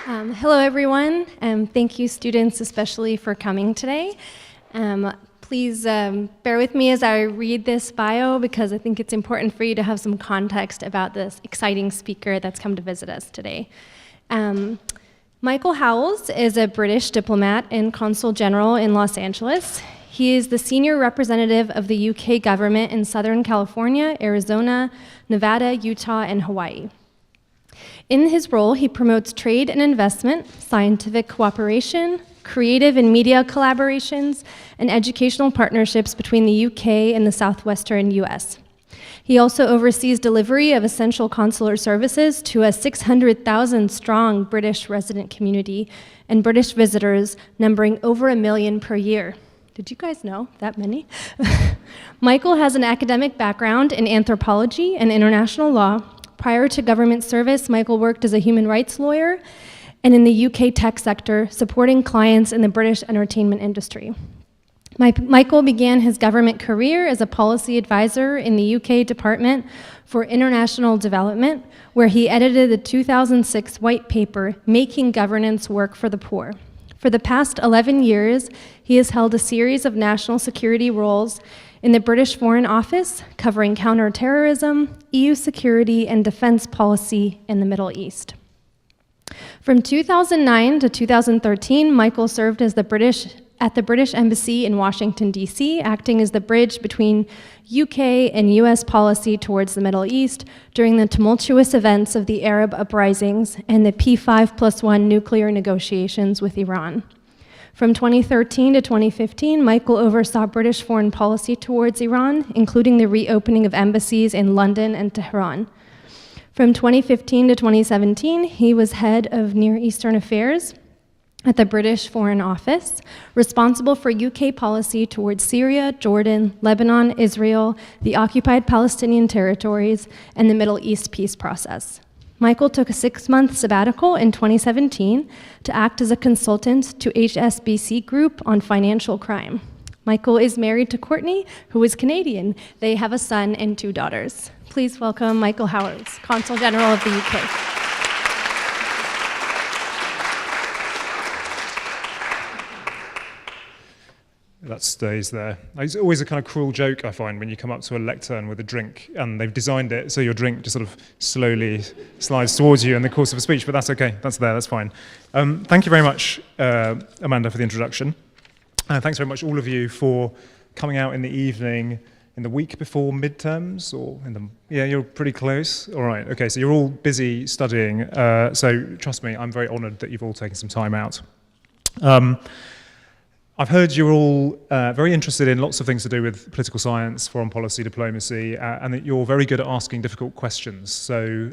Hello, everyone, and thank you, students, especially for coming today. Please bear with me as I read this bio because I think it's important for you to have some context about this exciting speaker that's come to visit us today. Michael Howells is a British diplomat and Consul General in Los Angeles. He is the senior representative of the UK government in Southern California, Arizona, Nevada, Utah, and Hawaii. In his role, he promotes trade and investment, scientific cooperation, creative and media collaborations, and educational partnerships between the UK and the southwestern US. He also oversees delivery of essential consular services to a 600,000-strong British resident community and British visitors numbering over 1 million per year. Did you guys know that many? Michael has an academic background in anthropology and international law. Prior to government service, Michael worked as a human rights lawyer and in the UK tech sector, supporting clients in the British entertainment industry. Michael began his government career as a policy advisor in the UK Department for International Development, where he edited the 2006 white paper, Making Governance Work for the Poor. For the past 11 years, he has held a series of national security roles in the British Foreign Office, covering counterterrorism, EU security, and defense policy in the Middle East. From 2009 to 2013, Michael served as at the British Embassy in Washington, D.C., acting as the bridge between UK and US policy towards the Middle East during the tumultuous events of the Arab uprisings and the P5+1 nuclear negotiations with Iran. From 2013 to 2015, Michael oversaw British foreign policy towards Iran, including the reopening of embassies in London and Tehran. From 2015 to 2017, he was head of Near Eastern Affairs at the British Foreign Office, responsible for UK policy towards Syria, Jordan, Lebanon, Israel, the occupied Palestinian territories, and the Middle East peace process. Michael took a 6-month sabbatical in 2017 to act as a consultant to HSBC Group on financial crime. Michael is married to Courtney, who is Canadian. They have a son and 2 daughters. Please welcome Michael Howells, Consul General of the UK. That stays there. It's always a kind of cruel joke, I find, when you come up to a lectern with a drink and they've designed it so your drink just sort of slowly slides towards you in the course of a speech, but that's okay. That's there, that's fine. Thank you very much, Amanda, for the introduction. Thanks very much, all of you, for coming out in the evening in the week before midterms, or yeah, you're pretty close. All right, okay, so you're all busy studying, so trust me, I'm very honoured that you've all taken some time out. I've heard you're all very interested in lots of things to do with political science, foreign policy, diplomacy, and that you're very good at asking difficult questions. So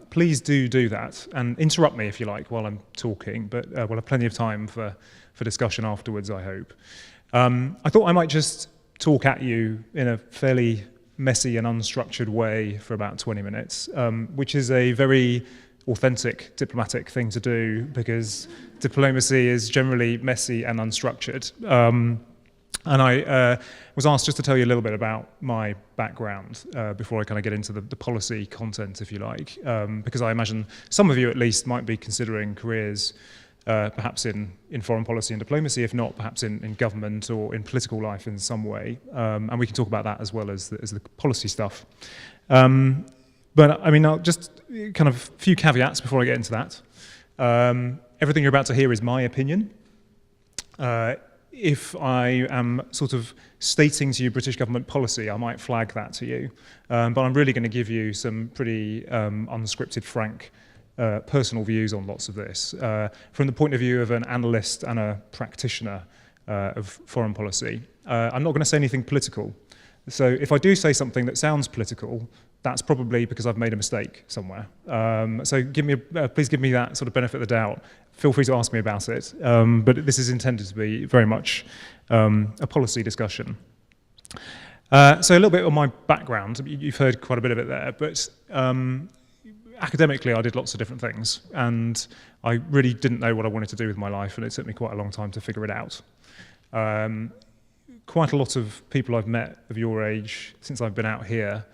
please do that, and interrupt me if you like while I'm talking, but we'll have plenty of time for discussion afterwards, I hope. I thought I might just talk at you in a fairly messy and unstructured way for about 20 minutes, which is a very authentic diplomatic thing to do because diplomacy is generally messy and unstructured. And I was asked just to tell you a little bit about my background before I kind of get into the policy content, if you like, because I imagine some of you at least might be considering careers perhaps in foreign policy and diplomacy, if not perhaps in government or in political life in some way. And we can talk about that as well as the policy stuff. But I mean, I'll just kind of a few caveats before I get into that. Everything you're about to hear is my opinion. If I am sort of stating to you British government policy, I might flag that to you. But I'm really going to give you some pretty unscripted, frank, personal views on lots of this, from the point of view of an analyst and a practitioner of foreign policy. I'm not going to say anything political. So if I do say something that sounds political, that's probably because I've made a mistake somewhere. So please give me that sort of benefit of the doubt. Feel free to ask me about it. But this is intended to be very much a policy discussion. So a little bit on my background. You've heard quite a bit of it there. But academically, I did lots of different things. And I really didn't know what I wanted to do with my life. And it took me quite a long time to figure it out. Quite a lot of people I've met of your age since I've been out here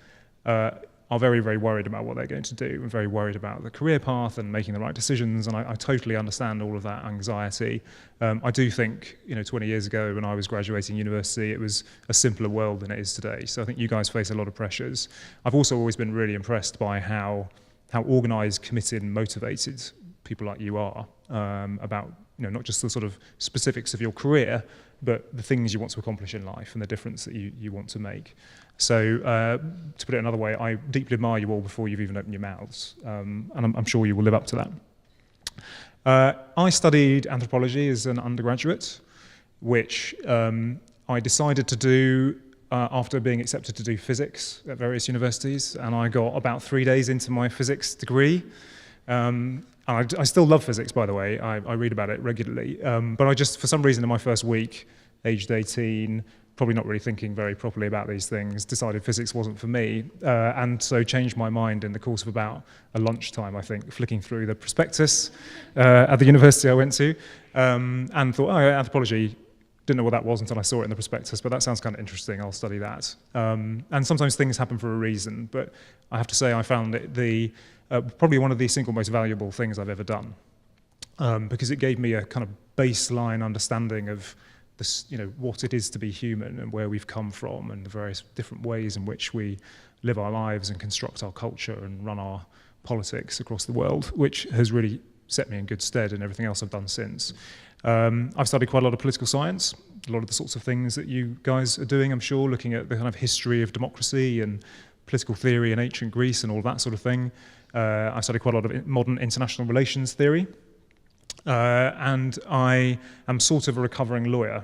are very, very worried about what they're going to do and very worried about the career path and making the right decisions. And I totally understand all of that anxiety. I do think, 20 years ago when I was graduating university, it was a simpler world than it is today. So I think you guys face a lot of pressures. I've also always been really impressed by how organised, committed and motivated people like you are about, not just the sort of specifics of your career, but the things you want to accomplish in life and the difference that you want to make. So to put it another way, I deeply admire you all before you've even opened your mouths, and I'm sure you will live up to that. I studied anthropology as an undergraduate, which I decided to do after being accepted to do physics at various universities, and I got about 3 days into my physics degree. I still love physics, by the way. I read about it regularly. But I just, for some reason, in my first week, aged 18, probably not really thinking very properly about these things, decided physics wasn't for me, and so changed my mind in the course of about a lunchtime, I think, flicking through the prospectus at the university I went to, and thought, anthropology, didn't know what that was until I saw it in the prospectus, but that sounds kind of interesting, I'll study that. And sometimes things happen for a reason, but I have to say I found it probably one of the single most valuable things I've ever done, because it gave me a kind of baseline understanding of this, what it is to be human and where we've come from and the various different ways in which we live our lives and construct our culture and run our politics across the world, which has really set me in good stead in everything else I've done since. I've studied quite a lot of political science, a lot of the sorts of things that you guys are doing, I'm sure, looking at the kind of history of democracy and political theory in ancient Greece and all that sort of thing. I studied quite a lot of modern international relations theory. And I am sort of a recovering lawyer.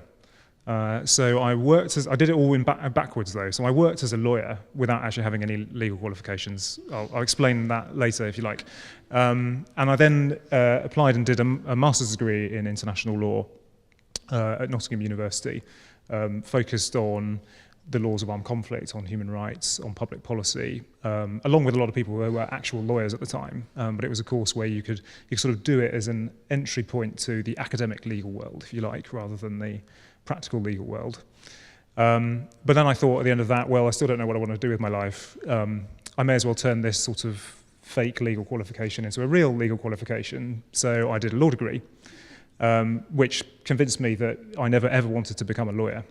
So I did it all backwards though. So I worked as a lawyer without actually having any legal qualifications. I'll explain that later if you like. And I then applied and did a master's degree in international law at Nottingham University, focused on the laws of armed conflict, on human rights, on public policy, along with a lot of people who were actual lawyers at the time. But it was a course where you could sort of do it as an entry point to the academic legal world, if you like, rather than the practical legal world. But then I thought at the end of that, well, I still don't know what I want to do with my life. I may as well turn this sort of fake legal qualification into a real legal qualification. So I did a law degree, which convinced me that I never ever wanted to become a lawyer.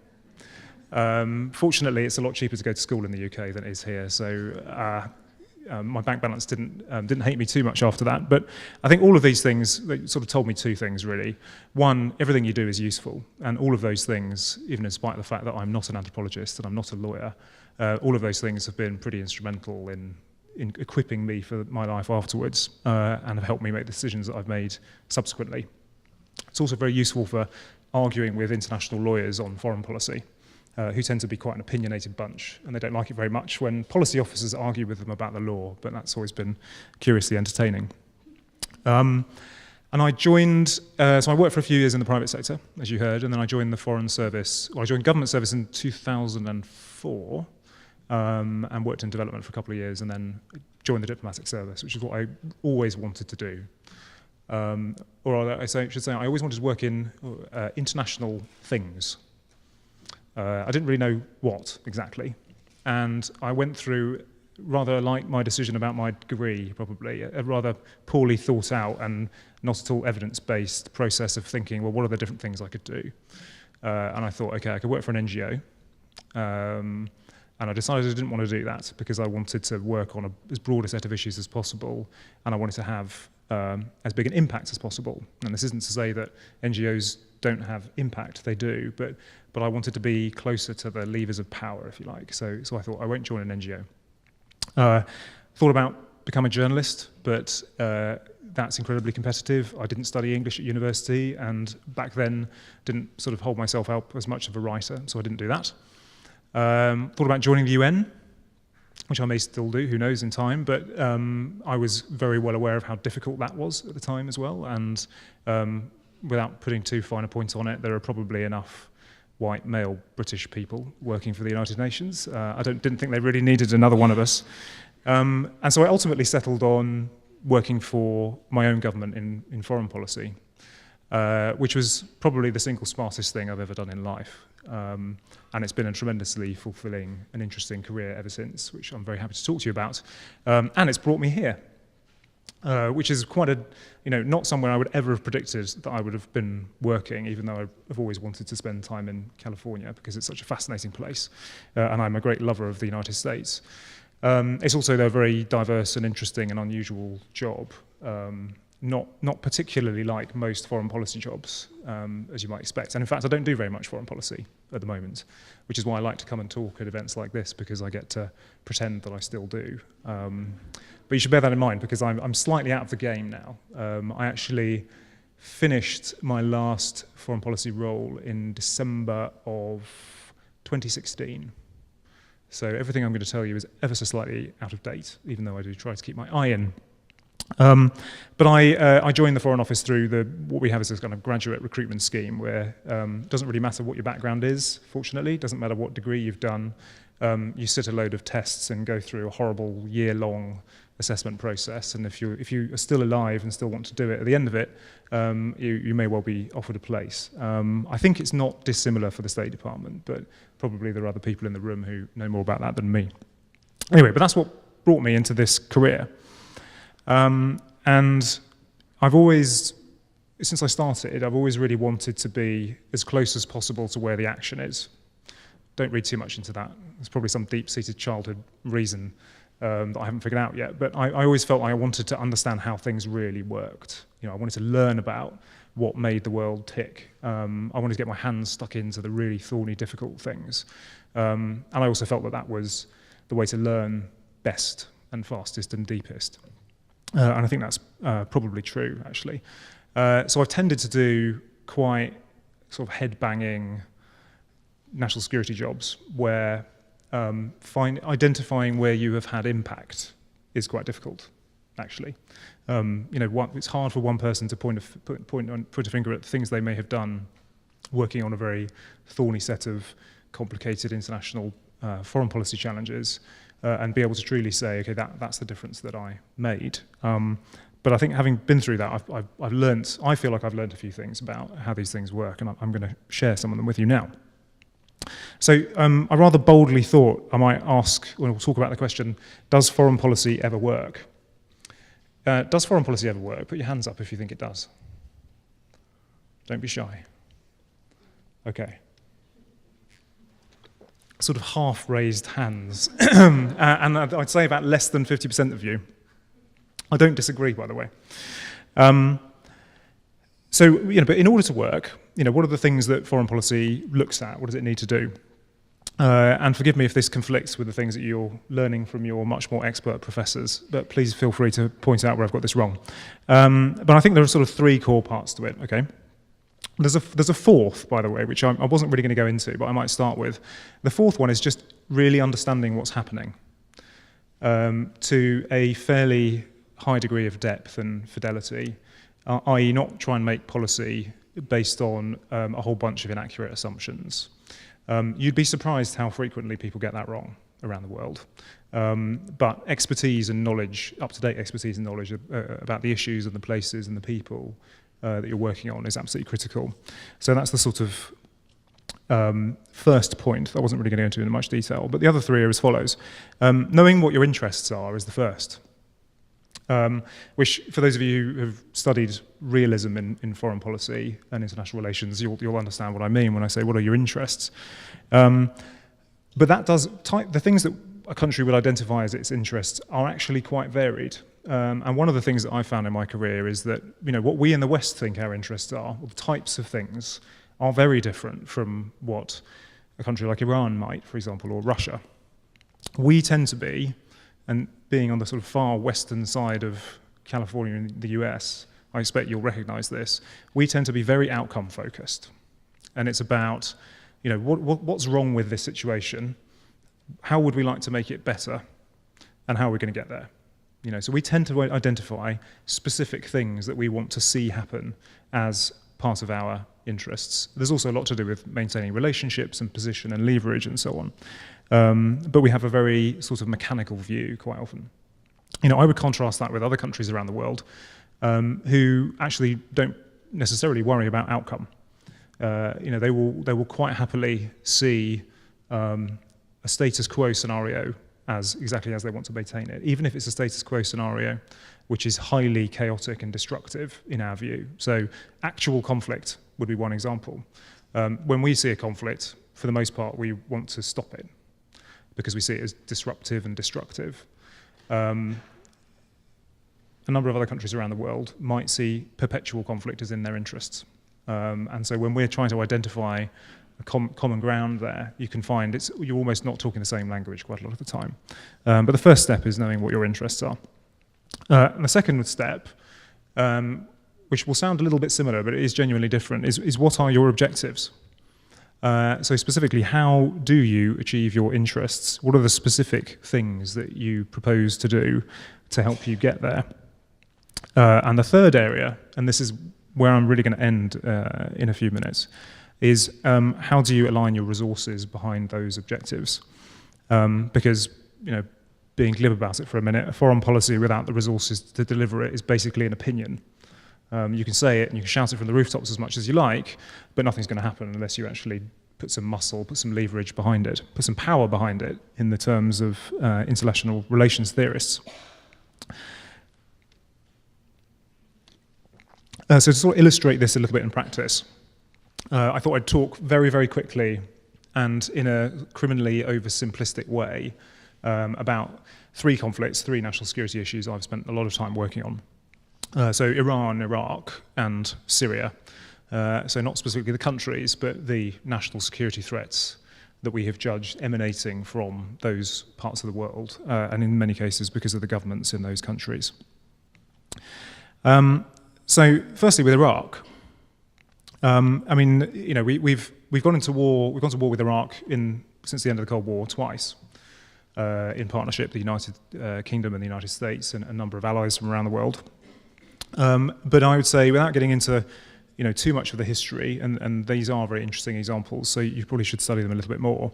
Fortunately, it's a lot cheaper to go to school in the UK than it is here, so my bank balance didn't hate me too much after that. But I think all of these things, they sort of told me two things, really. One, everything you do is useful, and all of those things, even in spite of the fact that I'm not an anthropologist and I'm not a lawyer, all of those things have been pretty instrumental in equipping me for my life afterwards, and have helped me make the decisions that I've made subsequently. It's also very useful for arguing with international lawyers on foreign policy, who tend to be quite an opinionated bunch, and they don't like it very much when policy officers argue with them about the law, but that's always been curiously entertaining. And I joined, so I worked for a few years in the private sector, as you heard, and then I joined the Foreign Service, I joined government service in 2004, and worked in development for a couple of years, and then joined the diplomatic service, which is what I always wanted to do. Or I should say, I always wanted to work in international things. I didn't really know what exactly, and I went through, rather like my decision about my degree probably, a rather poorly thought out and not at all evidence-based process of thinking, well, what are the different things I could do? And I thought, okay, I could work for an NGO, and I decided I didn't want to do that because I wanted to work on as broad a set of issues as possible, and I wanted to have as big an impact as possible. And this isn't to say that NGOs don't have impact, they do, but I wanted to be closer to the levers of power, if you like. So I thought I won't join an NGO. Thought about becoming a journalist, but that's incredibly competitive. I didn't study English at university, and back then didn't sort of hold myself out as much of a writer, so I didn't do that. Thought about joining the UN, which I may still do, who knows, in time, but I was very well aware of how difficult that was at the time as well, and without putting too fine a point on it, there are probably enough white male British people working for the United Nations. I didn't think they really needed another one of us. And so I ultimately settled on working for my own government in foreign policy. which was probably the single smartest thing I've ever done in life. And it's been a tremendously fulfilling and interesting career ever since, which I'm very happy to talk to you about. And it's brought me here, which is quite a, not somewhere I would ever have predicted that I would have been working, even though I've always wanted to spend time in California because it's such a fascinating place. And I'm a great lover of the United States. It's also a very diverse and interesting and unusual job. Not particularly like most foreign policy jobs, as you might expect. And in fact, I don't do very much foreign policy at the moment, which is why I like to come and talk at events like this, because I get to pretend that I still do. But you should bear that in mind, because I'm slightly out of the game now. I actually finished my last foreign policy role in December of 2016. So everything I'm going to tell you is ever so slightly out of date, even though I do try to keep my eye in. But I joined the Foreign Office through what we have is this kind of graduate recruitment scheme where it doesn't really matter what your background is, fortunately. It doesn't matter what degree you've done. You sit a load of tests and go through a horrible year-long assessment process. And if you are still alive and still want to do it, at the end of it, you may well be offered a place. I think it's not dissimilar for the State Department, but probably there are other people in the room who know more about that than me. Anyway, but that's what brought me into this career. And I've always, since I started, I've always really wanted to be as close as possible to where the action is. Don't read too much into that. There's probably some deep-seated childhood reason that I haven't figured out yet. But I always felt I wanted to understand how things really worked. I wanted to learn about what made the world tick. I wanted to get my hands stuck into the really thorny, difficult things. And I also felt that was the way to learn best and fastest and deepest. And I think that's probably true, actually. So I've tended to do quite sort of head-banging national security jobs where identifying where you have had impact is quite difficult, actually. It's hard for one person to put a finger at the things they may have done working on a very thorny set of complicated international foreign policy challenges. And be able to truly say, okay, that's the difference that I made. But I think having been through that, I've learned, I feel like I've learned a few things about how these things work, and I'm going to share some of them with you now. So I rather boldly thought I might ask, when we'll talk about the question, does foreign policy ever work? Does foreign policy ever work? Put your hands up if you think it does. Don't be shy. Okay. Sort of half-raised hands, and I'd say about less than 50% of you. I don't disagree, by the way. But in order to work, what are the things that foreign policy looks at? What does it need to do? And forgive me if this conflicts with the things that you're learning from your much more expert professors, but please feel free to point out where I've got this wrong. But I think there are sort of three core parts to it, okay? There's a fourth, by the way, which I wasn't really going to go into, but I might start with. The fourth one is just really understanding what's happening to a fairly high degree of depth and fidelity, i.e. not try and make policy based on a whole bunch of inaccurate assumptions. You'd be surprised how frequently people get that wrong around the world. But expertise and knowledge, up-to-date expertise and knowledge about the issues and the places and the people that you're working on is absolutely critical. So that's the sort of first point that I wasn't really going to go into in much detail. But the other three are as follows. Knowing what your interests are is the first, which for those of you who have studied realism in foreign policy and international relations, you'll understand what I mean when I say what are your interests. But that the things that a country will identify as its interests are actually quite varied. And one of the things that I found in my career is that what we in the West think our interests are, or the types of things, are very different from what a country like Iran might, for example, or Russia. We tend to be, and being on the sort of far western side of California in the US, I expect you'll recognize this, we tend to be very outcome focused. And it's about, what's wrong with this situation? How would we like to make it better? And how are we going to get there? So we tend to identify specific things that we want to see happen as part of our interests. There's also a lot to do with maintaining relationships and position and leverage and so on. But we have a very sort of mechanical view quite often. I would contrast that with other countries around the world who actually don't necessarily worry about outcome. They will quite happily see a status quo scenario as exactly as they want to maintain it, even if it's a status quo scenario which is highly chaotic and destructive in our view. So actual conflict would be one example. When we see a conflict, for the most part, we want to stop it because we see it as disruptive and destructive. A number of other countries around the world might see perpetual conflict as in their interests. And so when we're trying to identify a common ground there, you can find you're almost not talking the same language quite a lot of the time. But the first step is knowing what your interests are. And the second step, which will sound a little bit similar, but it is genuinely different, is what are your objectives? So specifically, how do you achieve your interests? What are the specific things that you propose to do to help you get there? And the third area, and this is where I'm really going to end in a few minutes, is how do you align your resources behind those objectives? Because, being glib about it for a minute, a foreign policy without the resources to deliver it is basically an opinion. You can say it and you can shout it from the rooftops as much as you like, but nothing's going to happen unless you actually put some muscle, put some leverage behind it, put some power behind it in the terms of international relations theorists. So to sort of illustrate this a little bit in practice, I thought I'd talk very, very quickly and in a criminally oversimplistic way about three conflicts, three national security issues I've spent a lot of time working on. So Iran, Iraq, and Syria. So not specifically the countries, but the national security threats that we have judged emanating from those parts of the world, and in many cases because of the governments in those countries. So firstly, with Iraq, we've gone into war. We've gone to war with Iraq since the end of the Cold War twice, in partnership, the United Kingdom and the United States and a number of allies from around the world. But I would say, without getting into too much of the history, and these are very interesting examples, so you probably should study them a little bit more.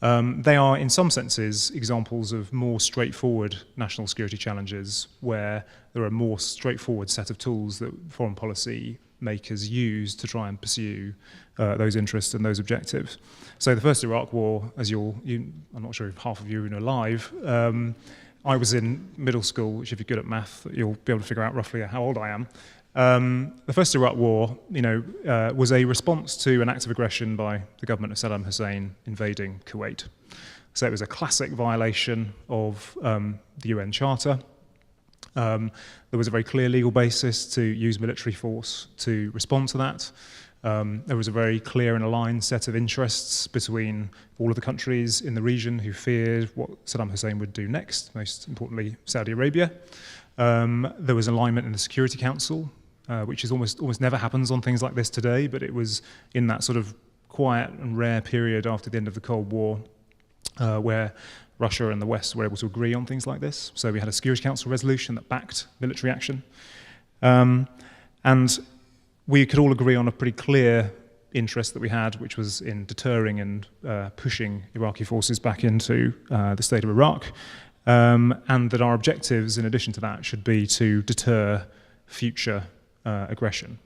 They are, in some senses, examples of more straightforward national security challenges where there are a more straightforward set of tools that foreign policy makers use to try and pursue those interests and those objectives. So the first Iraq War, as I'm not sure if half of you are alive, I was in middle school, which if you're good at math, you'll be able to figure out roughly how old I am. The first Iraq War, was a response to an act of aggression by the government of Saddam Hussein invading Kuwait. So it was a classic violation of the UN Charter. There was a very clear legal basis to use military force to respond to that. There was a very clear and aligned set of interests between all of the countries in the region who feared what Saddam Hussein would do next, most importantly Saudi Arabia. There was alignment in the Security Council, which is almost never happens on things like this today, but it was in that sort of quiet and rare period after the end of the Cold War where Russia and the West were able to agree on things like this. So we had a Security Council resolution that backed military action. And we could all agree on a pretty clear interest that we had, which was in deterring and pushing Iraqi forces back into the state of Iraq. And that our objectives, in addition to that, should be to deter future aggression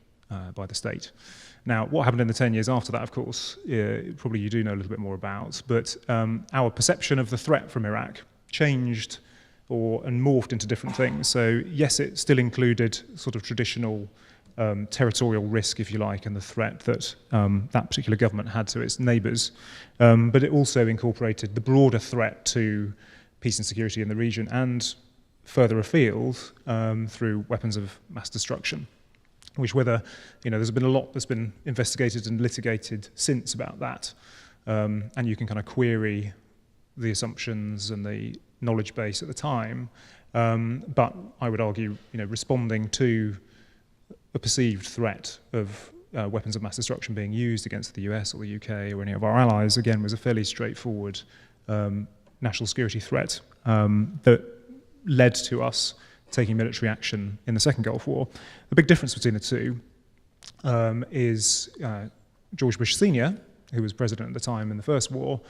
by the state. Now, what happened in the 10 years after that, of course, probably you do know a little bit more about, but our perception of the threat from Iraq changed and morphed into different things. So yes, it still included sort of traditional territorial risk, if you like, and the threat that that particular government had to its neighbours, but it also incorporated the broader threat to peace and security in the region and further afield through weapons of mass destruction, which there's been a lot that's been investigated and litigated since about that, and you can kind of query the assumptions and the knowledge base at the time, but I would argue, responding to a perceived threat of weapons of mass destruction being used against the US or the UK or any of our allies, again, was a fairly straightforward national security threat that led to us taking military action in the Second Gulf War. The big difference between the two is George Bush Sr., who was president at the time in the First War,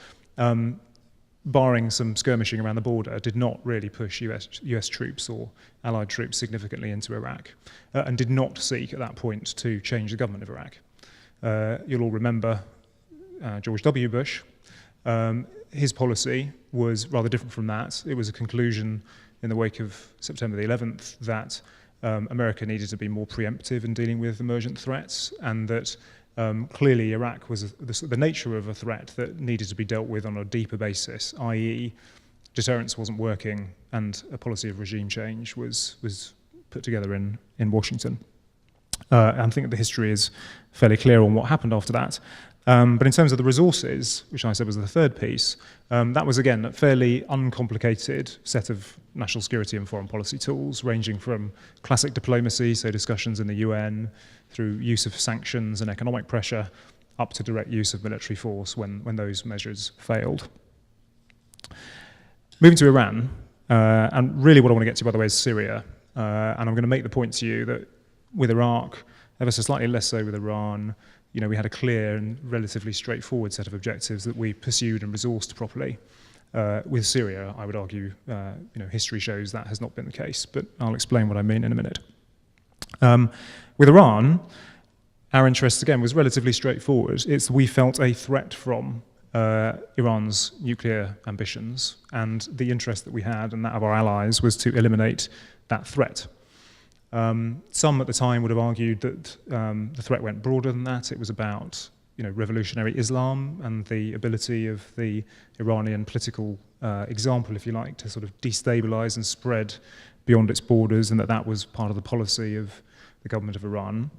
barring some skirmishing around the border, did not really push US troops or Allied troops significantly into Iraq, and did not seek at that point to change the government of Iraq. You'll all remember George W. Bush. His policy was rather different from that. It was a conclusion in the wake of September the 11th that America needed to be more preemptive in dealing with emergent threats, and that clearly Iraq was the nature of a threat that needed to be dealt with on a deeper basis, i.e. deterrence wasn't working and a policy of regime change was put together in Washington. I think that the history is fairly clear on what happened after that. But in terms of the resources, which I said was the third piece, that was, again, a fairly uncomplicated set of national security and foreign policy tools, ranging from classic diplomacy, so discussions in the UN, through use of sanctions and economic pressure, up to direct use of military force when those measures failed. Moving to Iran, and really what I want to get to, by the way, is Syria. And I'm going to make the point to you that with Iraq, ever so slightly less so with Iran, we had a clear and relatively straightforward set of objectives that we pursued and resourced properly. With Syria, I would argue, history shows that has not been the case, but I'll explain what I mean in a minute. With Iran, our interest, again, was relatively straightforward. We felt a threat from Iran's nuclear ambitions, and the interest that we had and that of our allies was to eliminate that threat. Some at the time would have argued that the threat went broader than that. It was about revolutionary Islam and the ability of the Iranian political example, if you like, to sort of destabilize and spread beyond its borders, and that was part of the policy of the government of Iran.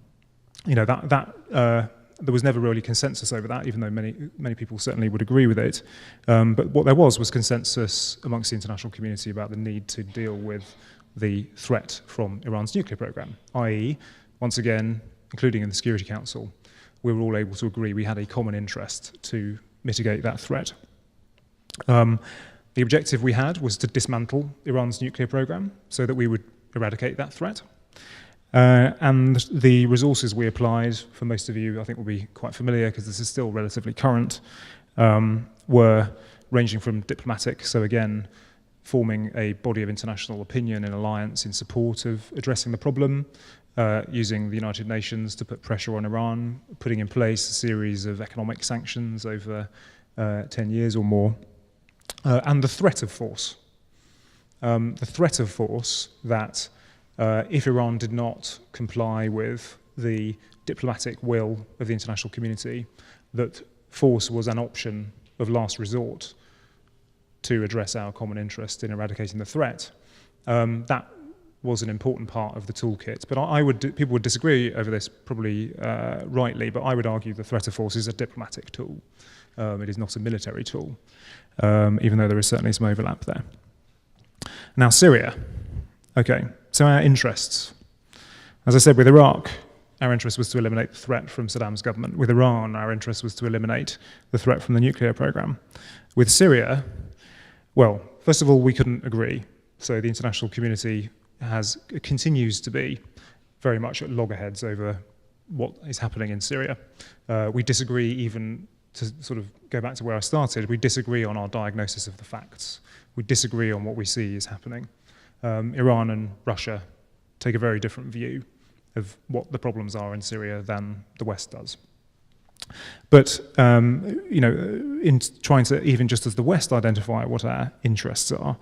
There was never really consensus over that, even though many people certainly would agree with it. But what there was consensus amongst the international community about the need to deal with the threat from Iran's nuclear program, i.e., once again, including in the Security Council, we were all able to agree we had a common interest to mitigate that threat. The objective we had was to dismantle Iran's nuclear program so that we would eradicate that threat. And the resources we applied, for most of you I think will be quite familiar because this is still relatively current, were ranging from diplomatic, so again, forming a body of international opinion and alliance in support of addressing the problem, using the United Nations to put pressure on Iran, putting in place a series of economic sanctions over 10 years or more, and the threat of force. The threat of force that if Iran did not comply with the diplomatic will of the international community, that force was an option of last resort to address our common interest in eradicating the threat. That was an important part of the toolkit. But people would disagree over this, probably rightly, but I would argue the threat of force is a diplomatic tool. It is not a military tool, even though there is certainly some overlap there. Now, Syria. Okay, so our interests. As I said, with Iraq, our interest was to eliminate the threat from Saddam's government. With Iran, our interest was to eliminate the threat from the nuclear program. With Syria, well, first of all, we couldn't agree. So the international community continues to be very much at loggerheads over what is happening in Syria. We disagree, even to sort of go back to where I started, we disagree on our diagnosis of the facts. We disagree on what we see is happening. Iran and Russia take a very different view of what the problems are in Syria than the West does. But in trying to, even just as the West, identify what our interests are,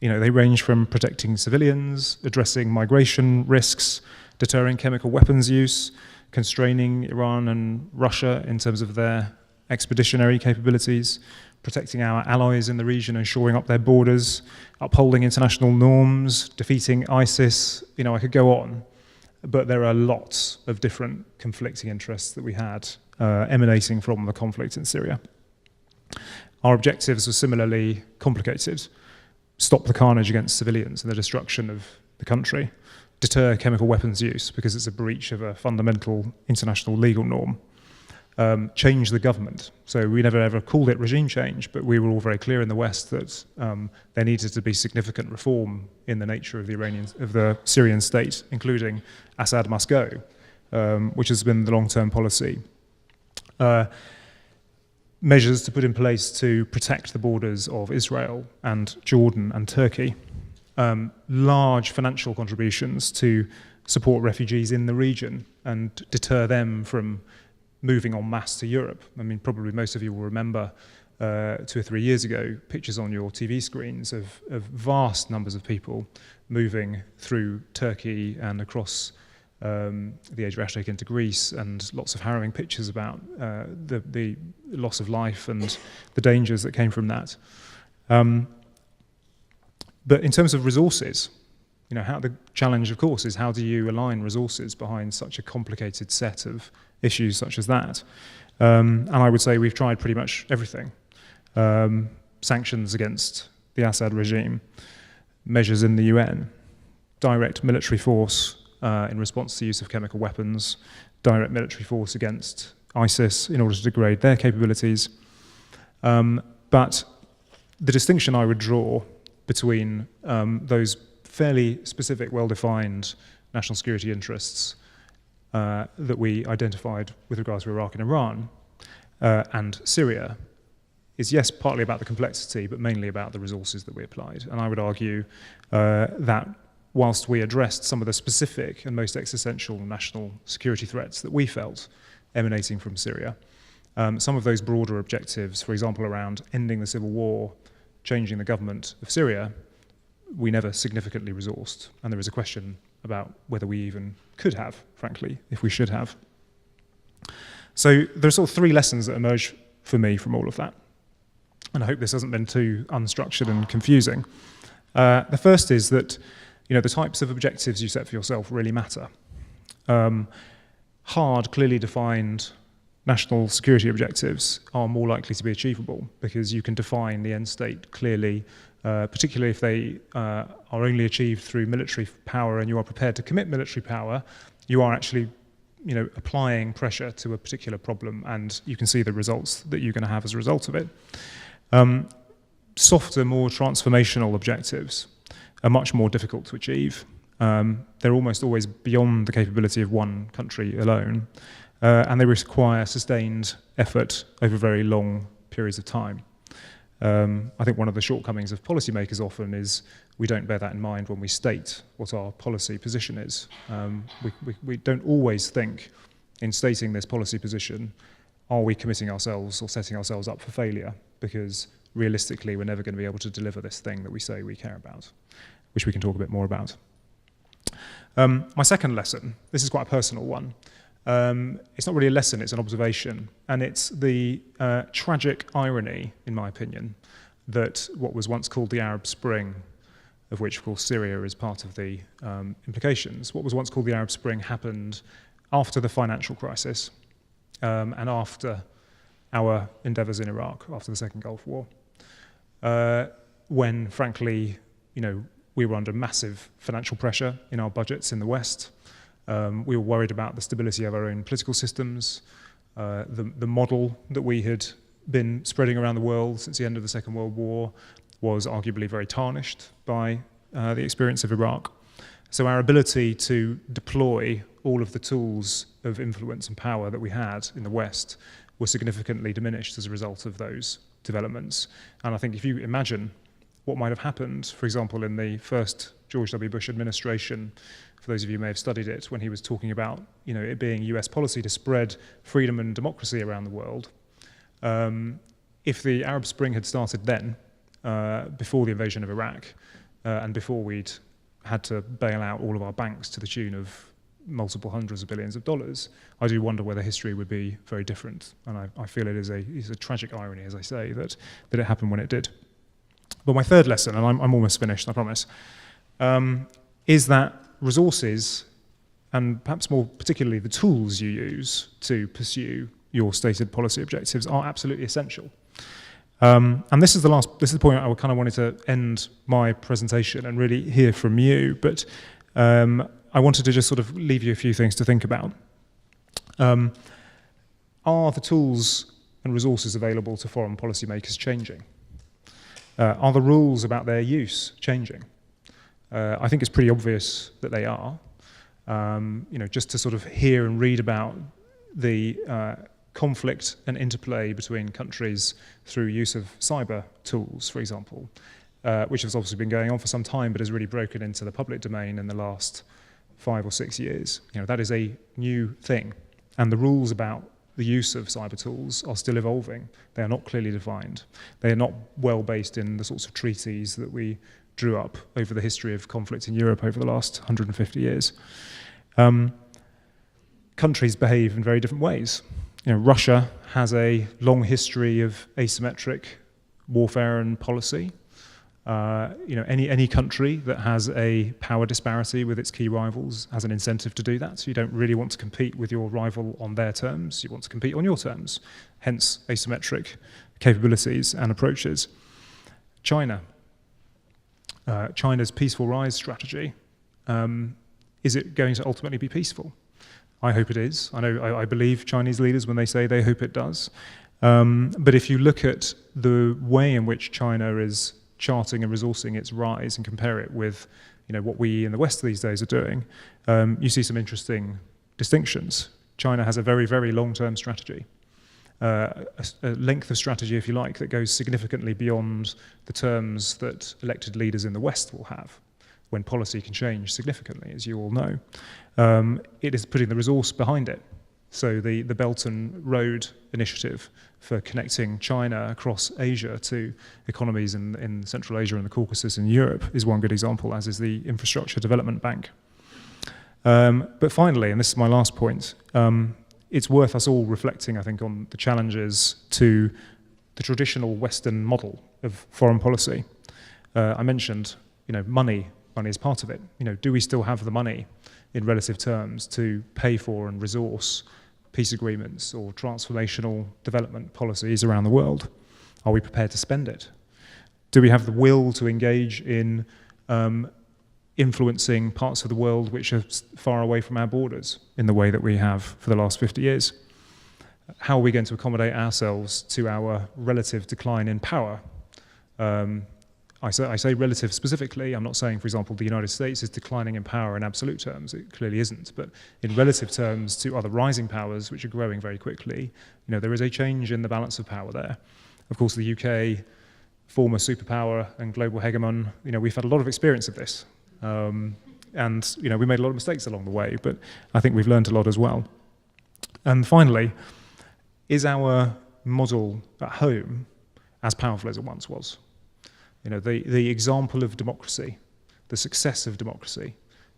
they range from protecting civilians, addressing migration risks, deterring chemical weapons use, constraining Iran and Russia in terms of their expeditionary capabilities, protecting our allies in the region and shoring up their borders, upholding international norms, defeating ISIS. I could go on, but there are lots of different conflicting interests that we had emanating from the conflict in Syria. Our objectives were similarly complicated. Stop the carnage against civilians and the destruction of the country. Deter chemical weapons use because it's a breach of a fundamental international legal norm. Change the government. So we never ever called it regime change, but we were all very clear in the West that there needed to be significant reform in the nature of the Syrian state, including Assad must go, which has been the long-term policy. measures to put in place to protect the borders of Israel and Jordan and Turkey, large financial contributions to support refugees in the region and deter them from moving en masse to Europe. I mean, probably most of you will remember 2 or 3 years ago, pictures on your TV screens of vast numbers of people moving through Turkey and across the Adriatic into Greece, and lots of harrowing pictures about the loss of life and the dangers that came from that. But in terms of resources, the challenge, of course, is how do you align resources behind such a complicated set of issues such as that? And I would say we've tried pretty much everything. Sanctions against the Assad regime, measures in the UN, direct military force in response to use of chemical weapons, direct military force against ISIS in order to degrade their capabilities. But the distinction I would draw between those fairly specific, well-defined national security interests that we identified with regards to Iraq and Iran and Syria is, yes, partly about the complexity, but mainly about the resources that we applied. And I would argue that whilst we addressed some of the specific and most existential national security threats that we felt emanating from Syria, some of those broader objectives, for example, around ending the civil war, changing the government of Syria, we never significantly resourced. And there is a question about whether we even could have, frankly, if we should have. So there are sort of 3 lessons that emerge for me from all of that. And I hope this hasn't been too unstructured and confusing. The first is that the types of objectives you set for yourself really matter. Hard, clearly defined national security objectives are more likely to be achievable because you can define the end state clearly, particularly if they are only achieved through military power and you are prepared to commit military power. You are actually applying pressure to a particular problem, and you can see the results that you're going to have as a result of it. Softer, more transformational objectives are much more difficult to achieve. They're almost always beyond the capability of one country alone, and they require sustained effort over very long periods of time. I think one of the shortcomings of policymakers often is we don't bear that in mind when we state what our policy position is. We don't always think, in stating this policy position, are we committing ourselves or setting ourselves up for failure? Because realistically, we're never going to be able to deliver this thing that we say we care about, which we can talk a bit more about. My second lesson, this is quite a personal one. It's not really a lesson, it's an observation. And it's the tragic irony, in my opinion, that what was once called the Arab Spring, of which, of course, Syria is part of the implications, what was once called the Arab Spring happened after the financial crisis and after our endeavours in Iraq, after the Second Gulf War, when, frankly, we were under massive financial pressure in our budgets in the West. We were worried about the stability of our own political systems. The model that we had been spreading around the world since the end of the Second World War was arguably very tarnished by the experience of Iraq. So our ability to deploy all of the tools of influence and power that we had in the West was significantly diminished as a result of those developments. And I think if you imagine what might have happened, for example, in the first George W. Bush administration, for those of you who may have studied it, when he was talking about it being US policy to spread freedom and democracy around the world, if the Arab Spring had started then, before the invasion of Iraq, and before we'd had to bail out all of our banks to the tune of multiple hundreds of billions of dollars, I do wonder whether history would be very different. And I feel it is a tragic irony, as I say, that it happened when it did. But my third lesson, and I'm almost finished, I promise, is that resources, and perhaps more particularly the tools you use to pursue your stated policy objectives, are absolutely essential. And this is the point I kind of wanted to end my presentation and really hear from you. But I wanted to just sort of leave you a few things to think about. Are the tools and resources available to foreign policymakers changing? Are the rules about their use changing? I think it's pretty obvious that they are. Just to sort of hear and read about the conflict and interplay between countries through use of cyber tools, for example, which has obviously been going on for some time, but has really broken into the public domain in the last 5 or 6 years. That is a new thing, and the rules about the use of cyber tools are still evolving. They are not clearly defined. They are not well based in the sorts of treaties that we drew up over the history of conflict in Europe over the last 150 years. Countries behave in very different ways. Russia has a long history of asymmetric warfare and policy. Any country that has a power disparity with its key rivals has an incentive to do that. So you don't really want to compete with your rival on their terms. You want to compete on your terms. Hence, asymmetric capabilities and approaches. China's peaceful rise strategy, is it going to ultimately be peaceful? I hope it is. I believe Chinese leaders when they say they hope it does. But if you look at the way in which China is charting and resourcing its rise and compare it with what we in the West these days are doing, you see some interesting distinctions. China has a very, very long-term strategy, a length of strategy, if you like, that goes significantly beyond the terms that elected leaders in the West will have when policy can change significantly, as you all know. It is putting the resource behind it. So the Belt and Road Initiative for connecting China across Asia to economies in Central Asia and the Caucasus in Europe is one good example, as is the Infrastructure Development Bank. But finally, and this is my last point, it's worth us all reflecting, I think, on the challenges to the traditional Western model of foreign policy. I mentioned, money is part of it. Do we still have the money in relative terms to pay for and resource peace agreements or transformational development policies around the world? Are we prepared to spend it? Do we have the will to engage in influencing parts of the world which are far away from our borders in the way that we have for the last 50 years? How are we going to accommodate ourselves to our relative decline in power? I say relative specifically. I'm not saying, for example, the United States is declining in power in absolute terms. It clearly isn't. But in relative terms to other rising powers, which are growing very quickly, there is a change in the balance of power there. Of course, the UK, former superpower and global hegemon, we've had a lot of experience of this. And we made a lot of mistakes along the way, but I think we've learned a lot as well. And finally, is our model at home as powerful as it once was? The example of democracy, the success of democracy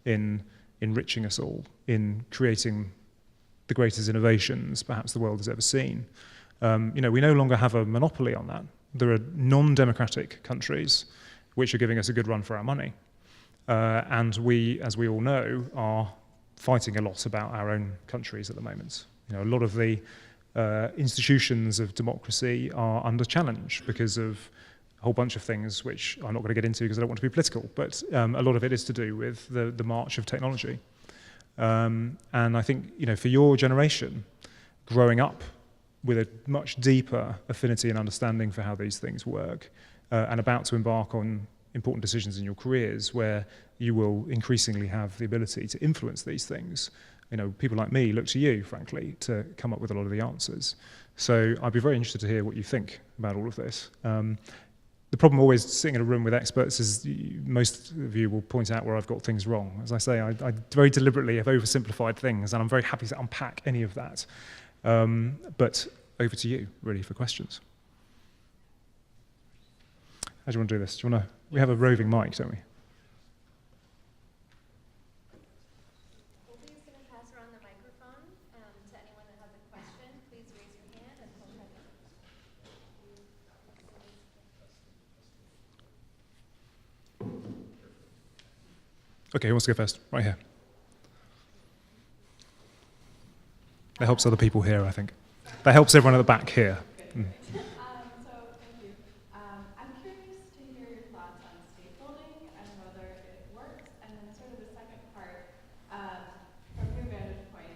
in enriching us all, in creating the greatest innovations perhaps the world has ever seen. We no longer have a monopoly on that. There are non-democratic countries which are giving us a good run for our money. And we, as we all know, are fighting a lot about our own countries at the moment. A lot of the institutions of democracy are under challenge because of a whole bunch of things which I'm not going to get into because I don't want to be political, but a lot of it is to do with the march of technology. And I think, for your generation, growing up with a much deeper affinity and understanding for how these things work, and about to embark on important decisions in your careers where you will increasingly have the ability to influence these things. People like me look to you, frankly, to come up with a lot of the answers. So I'd be very interested to hear what you think about all of this. The problem always sitting in a room with experts is most of you will point out where I've got things wrong. As I say, I very deliberately have oversimplified things, and I'm very happy to unpack any of that. But over to you, really, for questions. How do you want to do this? We have a roving mic, don't we? Colby's going to pass around the microphone to anyone that has a question. Please raise your hand and hold that up. Okay, who wants to go first? Right here. That helps other people here, I think. That helps everyone at the back here. Mm. So thank you. I'm curious to hear your thoughts on state building and whether it works, and then sort of the second part, from your vantage point,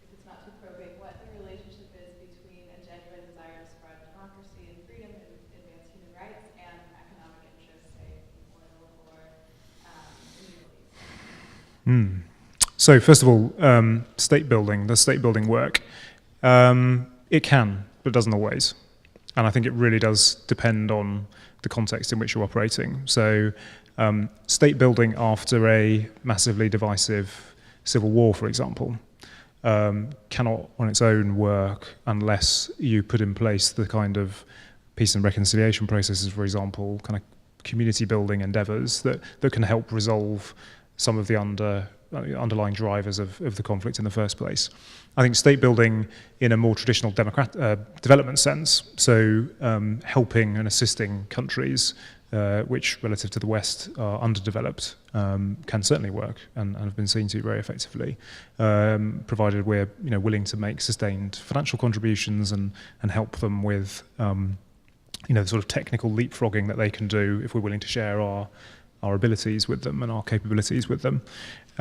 if it's not too probing, what the relationship is between a genuine desire to spread democracy and freedom and advance human rights and economic interests, say, in oil or in the Middle East. So first of all, state building, the state building work. It can, but it doesn't always. And I think it really does depend on the context in which you're operating. So state building after a massively divisive civil war, for example, cannot on its own work unless you put in place the kind of peace and reconciliation processes, for example, kind of community building endeavours that can help resolve some of the underlying drivers of the conflict in the first place. I think state building in a more traditional development sense, so helping and assisting countries which relative to the West are underdeveloped, can certainly work and have been seen to very effectively, provided we're willing to make sustained financial contributions and help them with the sort of technical leapfrogging that they can do if we're willing to share our abilities with them and our capabilities with them.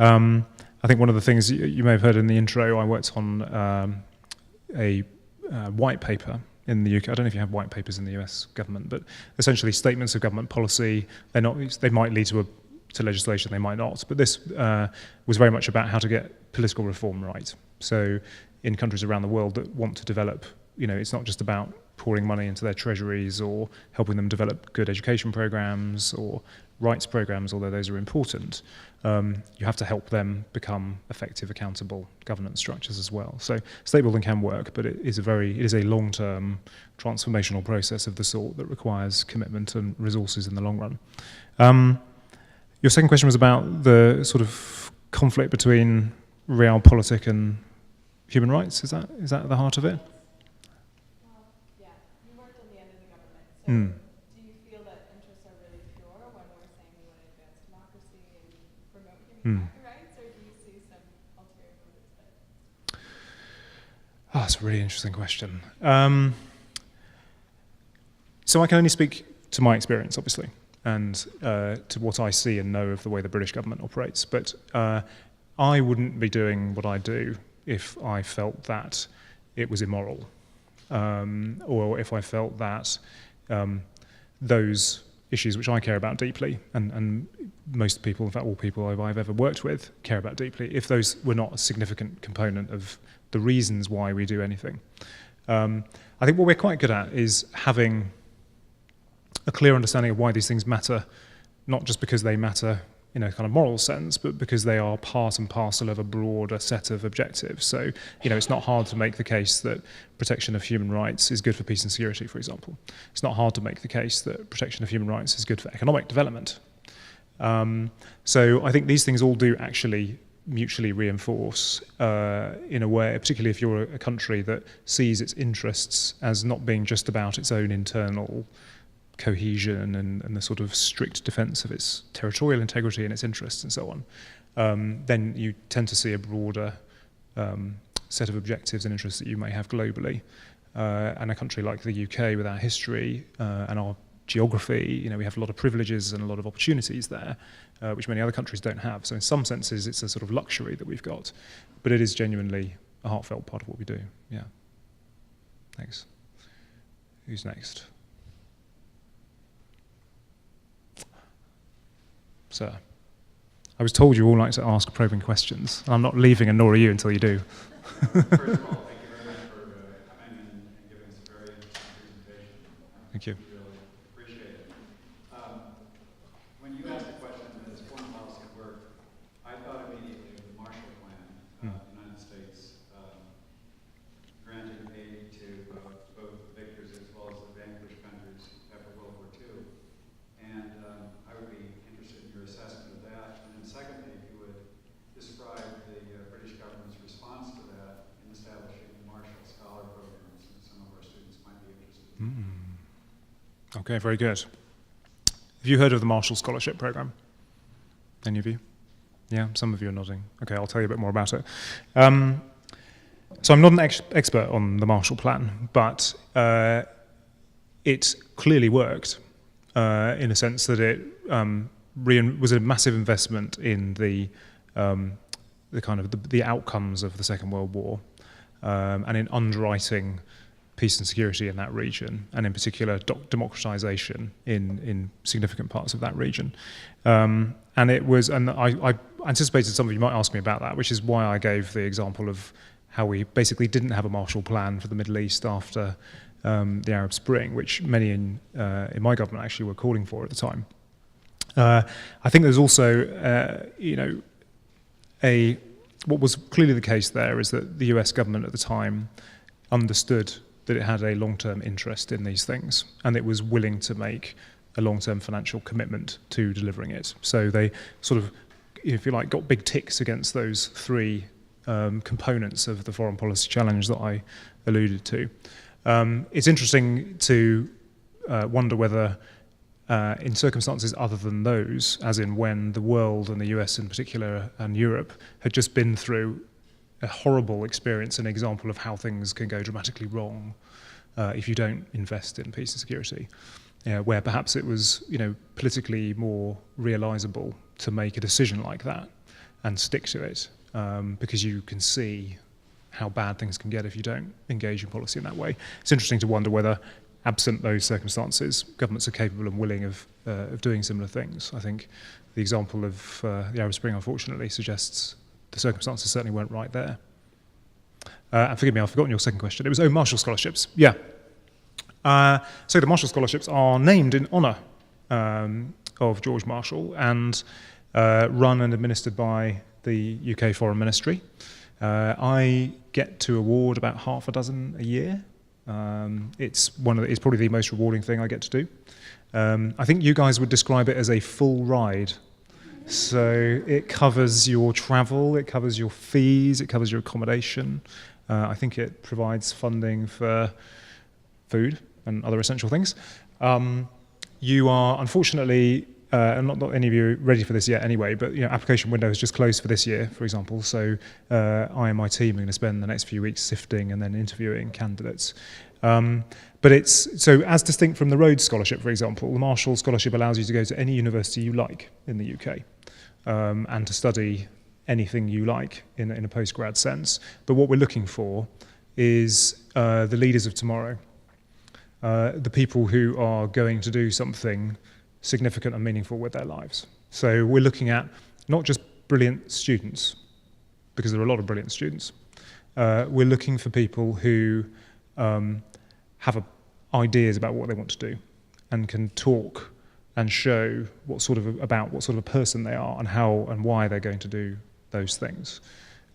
I think one of the things you may have heard in the intro, I worked on a white paper in the UK. I don't know if you have white papers in the US government, but essentially statements of government policy. They might lead to legislation, they might not. But this was very much about how to get political reform right. So in countries around the world that want to develop, it's not just about pouring money into their treasuries or helping them develop good education programs or rights programs, although those are important. You have to help them become effective, accountable governance structures as well. So state building can work, but it is a long-term transformational process of the sort that requires commitment and resources in the long run. Your second question was about the sort of conflict between realpolitik and human rights. Is that at the heart of it? Well, yeah, you worked on the end of the government, so do you feel that interests are really pure when we're saying we want to advance democracy and promote human rights, or do you see some ulterior motives there? Oh, that's a really interesting question. So I can only speak to my experience, obviously, and to what I see and know of the way the British government operates. But I wouldn't be doing what I do if I felt that it was immoral, or if I felt that those issues which I care about deeply, and most people, in fact all people I've ever worked with, care about deeply, if those were not a significant component of the reasons why we do anything. I think what we're quite good at is having a clear understanding of why these things matter, not just because they matter in a kind of moral sense, but because they are part and parcel of a broader set of objectives. So, it's not hard to make the case that protection of human rights is good for peace and security, for example. It's not hard to make the case that protection of human rights is good for economic development. So I think these things all do actually mutually reinforce in a way, particularly if you're a country that sees its interests as not being just about its own internal cohesion and the sort of strict defence of its territorial integrity and its interests and so on, then you tend to see a broader set of objectives and interests that you may have globally. And a country like the UK, with our history and our geography, we have a lot of privileges and a lot of opportunities there, which many other countries don't have. So in some senses, it's a sort of luxury that we've got, but it is genuinely a heartfelt part of what we do. Yeah. Thanks. Who's next? Sir, I was told you all like to ask probing questions, and I'm not leaving, and nor are you until you do. First of all, thank you very much for coming and giving us a very interesting presentation. Thank you. We really appreciate it. When you asked the question, does foreign policy work, I thought immediately of the Marshall Plan, the United States granting aid to both victors as well as the vanquished countries after World War II. And I would be interested in your assessment of that. And then secondly, if you would describe the British government's response to that in establishing the Marshall Scholar programs that some of our students might be interested in. Okay, very good. Have you heard of the Marshall Scholarship Program? Any of you? Yeah, some of you are nodding. Okay, I'll tell you a bit more about it. So I'm not an expert on the Marshall Plan, but it clearly worked in a sense that it was a massive investment in the kind of the outcomes of the Second World War, and in underwriting peace and security in that region, and in particular democratization in significant parts of that region. And I anticipated some of you might ask me about that, which is why I gave the example of how we basically didn't have a Marshall Plan for the Middle East after the Arab Spring, which many in my government actually were calling for at the time. I think there's also, what was clearly the case there is that the US government at the time understood that it had a long-term interest in these things, and it was willing to make a long-term financial commitment to delivering it. So they sort of, if you like, got big ticks against those three components of the foreign policy challenge that I alluded to. It's interesting to wonder whether in circumstances other than those, as in when the world and the US in particular and Europe had just been through a horrible experience, an example of how things can go dramatically wrong if you don't invest in peace and security, where perhaps it was politically more realizable to make a decision like that and stick to it, because you can see how bad things can get if you don't engage in policy in that way. It's interesting to wonder whether, absent those circumstances, governments are capable and willing of doing similar things. I think the example of the Arab Spring, unfortunately, suggests the circumstances certainly weren't right there. And forgive me, I've forgotten your second question. It was, Marshall Scholarships. Yeah. So the Marshall Scholarships are named in honour of George Marshall and run and administered by the UK Foreign Ministry. I get to award about half a dozen a year. It's probably the most rewarding thing I get to do. I think you guys would describe it as a full ride. So it covers your travel, it covers your fees, it covers your accommodation. I think it provides funding for food and other essential things. You are, unfortunately, not any of you are ready for this yet anyway, but application window has just closed for this year, for example. So I and my team are going to spend the next few weeks sifting and then interviewing candidates. But so as distinct from the Rhodes Scholarship, for example, the Marshall Scholarship allows you to go to any university you like in the UK and to study anything you like in a postgrad sense. But what we're looking for is the leaders of tomorrow, the people who are going to do something significant and meaningful with their lives. So we're looking at not just brilliant students, because there are a lot of brilliant students. We're looking for people who have ideas about what they want to do and can talk and show what sort of a person they are and how and why they're going to do those things.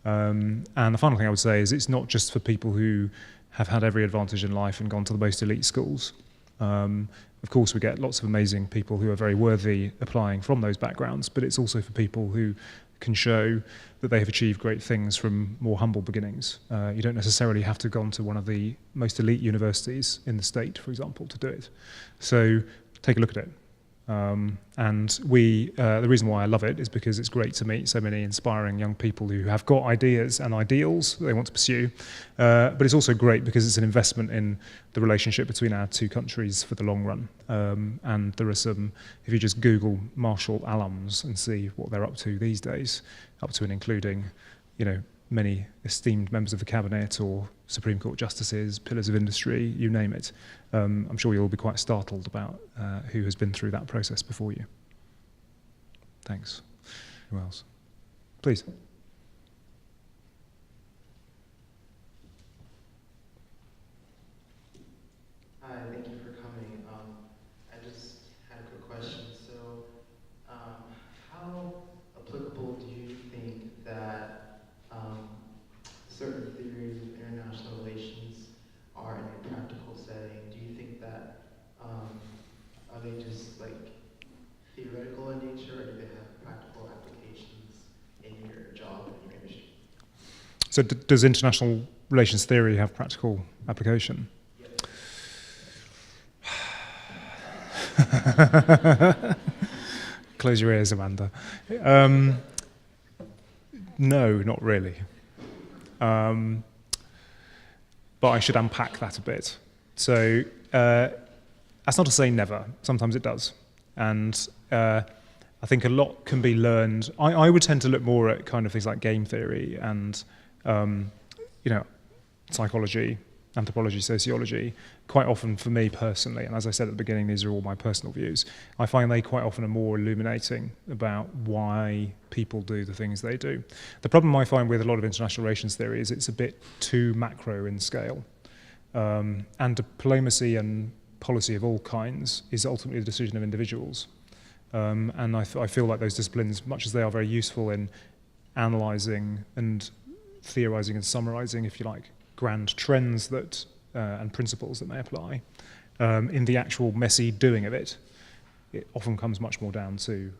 And the final thing I would say is it's not just for people who have had every advantage in life and gone to the most elite schools. Of course, we get lots of amazing people who are very worthy applying from those backgrounds, but it's also for people who can show that they have achieved great things from more humble beginnings. You don't necessarily have to go on to one of the most elite universities in the state, for example, to do it. So take a look at it. And the reason why I love it is because it's great to meet so many inspiring young people who have got ideas and ideals that they want to pursue. But it's also great because it's an investment in the relationship between our two countries for the long run. And there are some, if you just Google Marshall alums and see what they're up to these days, up to and including, many esteemed members of the cabinet or Supreme Court justices, pillars of industry, you name it. I'm sure you'll be quite startled about who has been through that process before you. Thanks. Who else? Please. Hi, thank you for coming. I just had a quick question. So, how applicable do you think that certain theories of international relations are in a practical setting? Do you think that, are they just theoretical in nature, or do they have practical applications in your job and your industry? So does international relations theory have practical application? Yes. Close your ears, Amanda. No, not really. But I should unpack that a bit. So that's not to say never. Sometimes it does. And I think a lot can be learned. I would tend to look more at kind of things like game theory and, psychology anthropology, sociology, quite often for me personally, and as I said at the beginning, these are all my personal views, I find they quite often are more illuminating about why people do the things they do. The problem I find with a lot of international relations theory is it's a bit too macro in scale. And diplomacy and policy of all kinds is ultimately the decision of individuals. And I feel like those disciplines, much as they are very useful in analysing and theorising and summarising, if you like, grand trends that and principles that may apply, in the actual messy doing of it, it often comes much more down to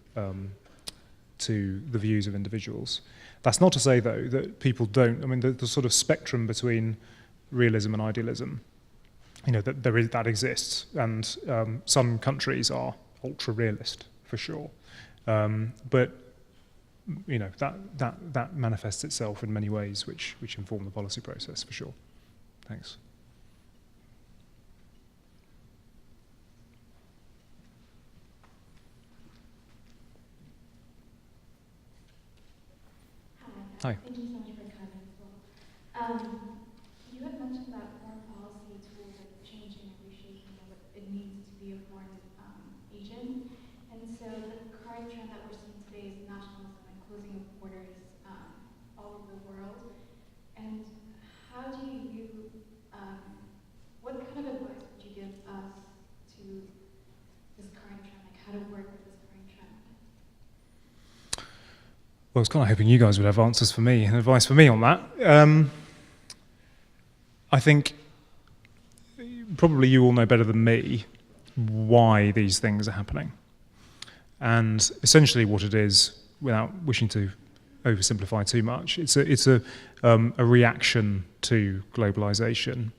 the views of individuals. That's not to say, though, that people don't. I mean, the sort of spectrum between realism and idealism, that exists, and some countries are ultra realist for sure, but that manifests itself in many ways which inform the policy process for sure. Thanks. Hi. Thank you so much for coming as well. You had mentioned that foreign policy tools are changing and reshaping what it means to be a foreign agent. And so the current trend that we're seeing today is nationalism and closing of borders all over the world. And how do you view, what kind of advice would you give us to this current trend, like how to work with this current trend? Well, I was kind of hoping you guys would have answers for me and advice for me on that. I think probably you all know better than me why these things are happening. And essentially what it is, without wishing to oversimplify too much, it's a reaction to globalization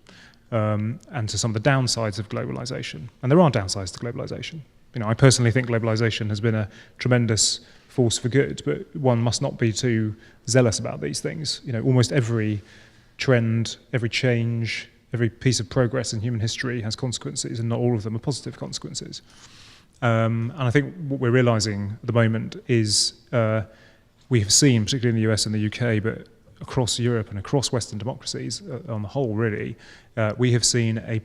and to some of the downsides of globalization. And there are downsides to globalization. I personally think globalization has been a tremendous force for good, but one must not be too zealous about these things. Almost every trend, every change, every piece of progress in human history has consequences, and not all of them are positive consequences. And I think what we're realizing at the moment is we have seen, particularly in the US and the UK, but across Europe and across Western democracies on the whole, really, we have seen a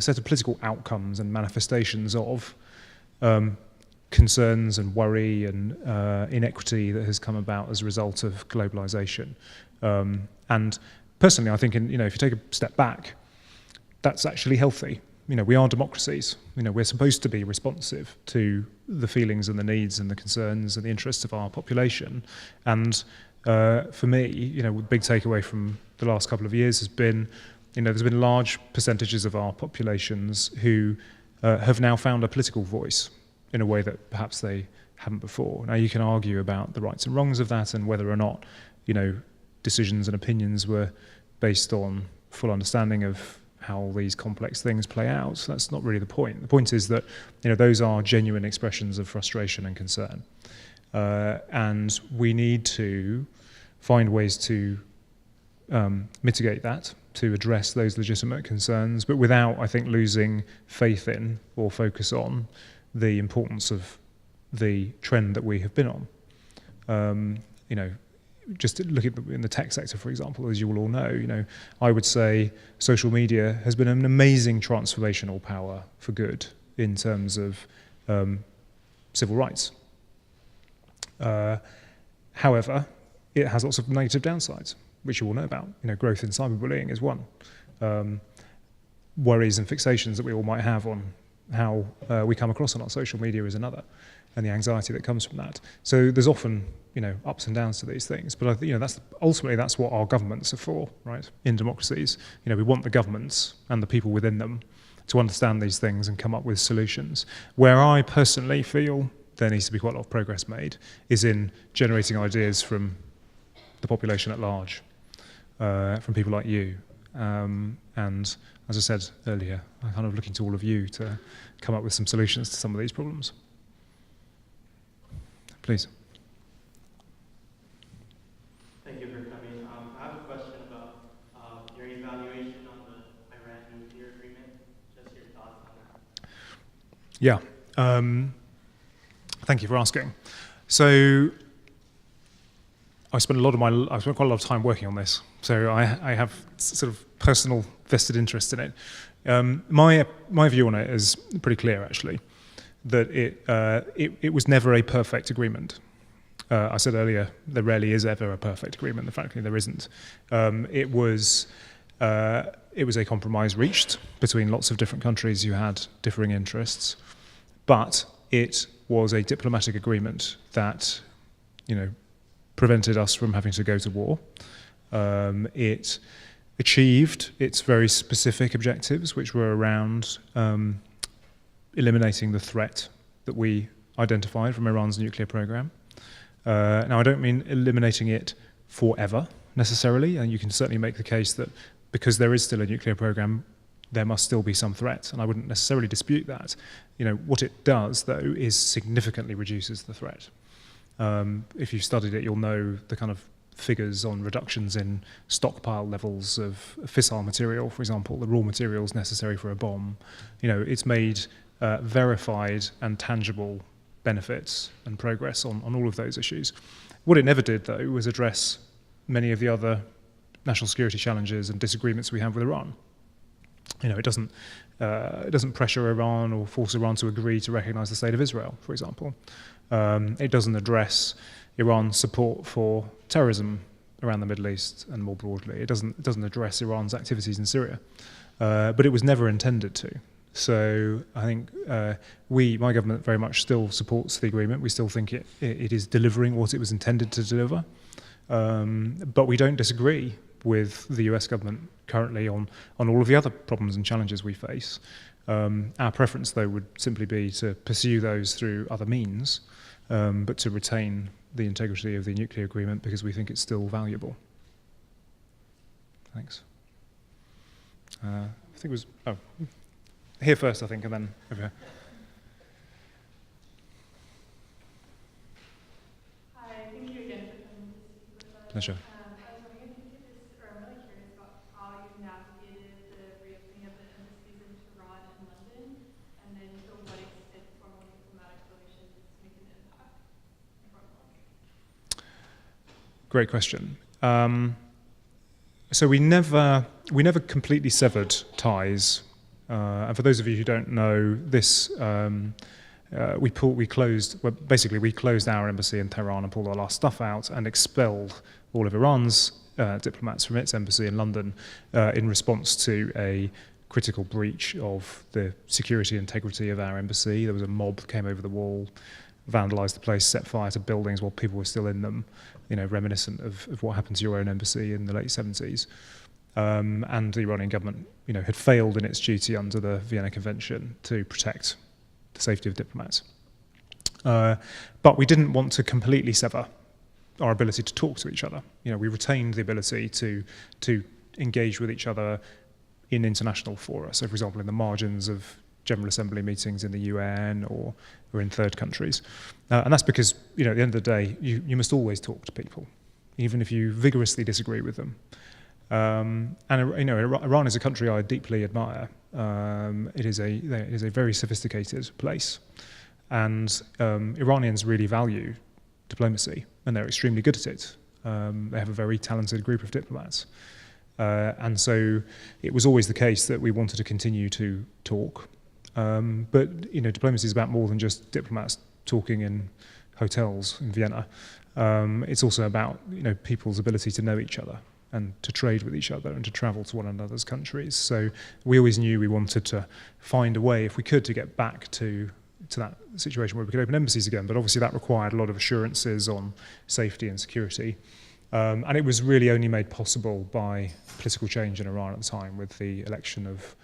set of political outcomes and manifestations of concerns and worry and inequity that has come about as a result of globalization. And personally, I think, if you take a step back, that's actually healthy. We are democracies. We're supposed to be responsive to the feelings and the needs and the concerns and the interests of our population. And for me, the big takeaway from the last couple of years has been, there's been large percentages of our populations who have now found a political voice in a way that perhaps they haven't before. Now, you can argue about the rights and wrongs of that and whether or not, decisions and opinions were based on full understanding of how these complex things play out. So that's not really the point. The point is that, those are genuine expressions of frustration and concern. And we need to find ways to mitigate that, to address those legitimate concerns, but without, I think, losing faith in or focus on the importance of the trend that we have been on. Just look at in the tech sector, for example, as you will all know, I would say social media has been an amazing transformational power for good in terms of civil rights. However, it has lots of negative downsides, which you all know about. Growth in cyberbullying is one. Worries and fixations that we all might have on how we come across on our social media is another, and the anxiety that comes from that. So there's often, ups and downs to these things. But I think, that's what our governments are for, right? In democracies, we want the governments and the people within them to understand these things and come up with solutions. Where I personally feel there needs to be quite a lot of progress made is in generating ideas from the population at large, from people like you. And as I said earlier, I'm kind of looking to all of you to come up with some solutions to some of these problems. Please. Thank you for coming. I have a question about your evaluation on the Iran nuclear agreement. Just your thoughts on that. Yeah. Thank you for asking. So I spent quite a lot of time working on this, so I have sort of personal vested interest in it. My view on it is pretty clear, actually, that it was never a perfect agreement. I said earlier, there rarely is ever a perfect agreement. And frankly, there isn't. It was a compromise reached between lots of different countries who had differing interests, but it was a diplomatic agreement that, prevented us from having to go to war. It achieved its very specific objectives, which were around eliminating the threat that we identified from Iran's nuclear program. Now, I don't mean eliminating it forever, necessarily, and you can certainly make the case that because there is still a nuclear program, there must still be some threat, and I wouldn't necessarily dispute that. What it does, though, is significantly reduces the threat. If you've studied it, you'll know the kind of figures on reductions in stockpile levels of fissile material, for example, the raw materials necessary for a bomb. It's made verified and tangible benefits and progress on all of those issues. What it never did, though, was address many of the other national security challenges and disagreements we have with Iran. It doesn't pressure Iran or force Iran to agree to recognize the state of Israel, for example. It doesn't address Iran's support for terrorism around the Middle East and more broadly. It doesn't address Iran's activities in Syria, but it was never intended to. So I think my government very much still supports the agreement. We still think it is delivering what it was intended to deliver, but we don't disagree with the US government currently on all of the other problems and challenges we face. Our preference, though, would simply be to pursue those through other means, but to retain the integrity of the nuclear agreement because we think it's still valuable. Thanks. I think it was here first, I think, and then over here. Hi, thank you again for coming to speak with us. Pleasure. I was wondering if you could I'm really curious about how you've navigated the reopening of the embassies in Tehran and London, and then to what extent formal diplomatic relations make an impact from them. Great question. So we never completely severed ties. And for those of you who don't know, this we closed our embassy in Tehran and pulled all our stuff out and expelled all of Iran's diplomats from its embassy in London in response to a critical breach of the security integrity of our embassy. There was a mob came over the wall, vandalised the place, set fire to buildings while people were still in them, reminiscent of what happened to your own embassy in the late 70s. And the Iranian government, had failed in its duty under the Vienna Convention to protect the safety of diplomats. But we didn't want to completely sever our ability to talk to each other. We retained the ability to engage with each other in international fora. So, for example, in the margins of General Assembly meetings in the UN or in third countries. And that's because, at the end of the day, you must always talk to people, even if you vigorously disagree with them. And Iran is a country I deeply admire. It is a very sophisticated place, and Iranians really value diplomacy, and they're extremely good at it. They have a very talented group of diplomats, and so it was always the case that we wanted to continue to talk. But diplomacy is about more than just diplomats talking in hotels in Vienna. It's also about people's ability to know each other and to trade with each other and to travel to one another's countries. So we always knew we wanted to find a way, if we could, to get back to that situation where we could open embassies again. But obviously that required a lot of assurances on safety and security. And it was really only made possible by political change in Iran at the time with the election of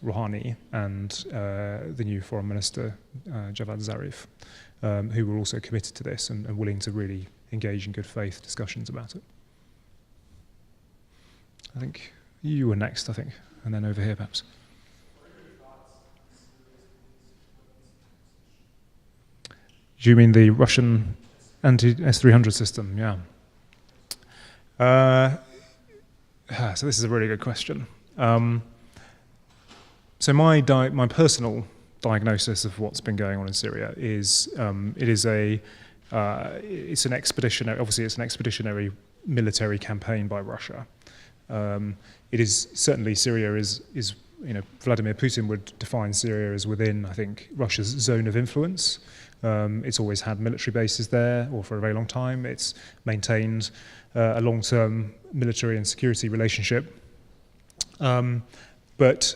Rouhani and the new foreign minister, Javad Zarif, who were also committed to this and willing to really engage in good faith discussions about it. I think you were next, and then over here perhaps. Do you mean the Russian anti-S-300 system? Yeah. So this is a really good question. So my personal diagnosis of what's been going on in Syria is it is a it's an expeditionary military campaign by Russia. It is certainly Syria is Vladimir Putin would define Syria as within, I think, Russia's zone of influence. It's always had military bases there, or for a very long time. It's maintained a long-term military and security relationship. But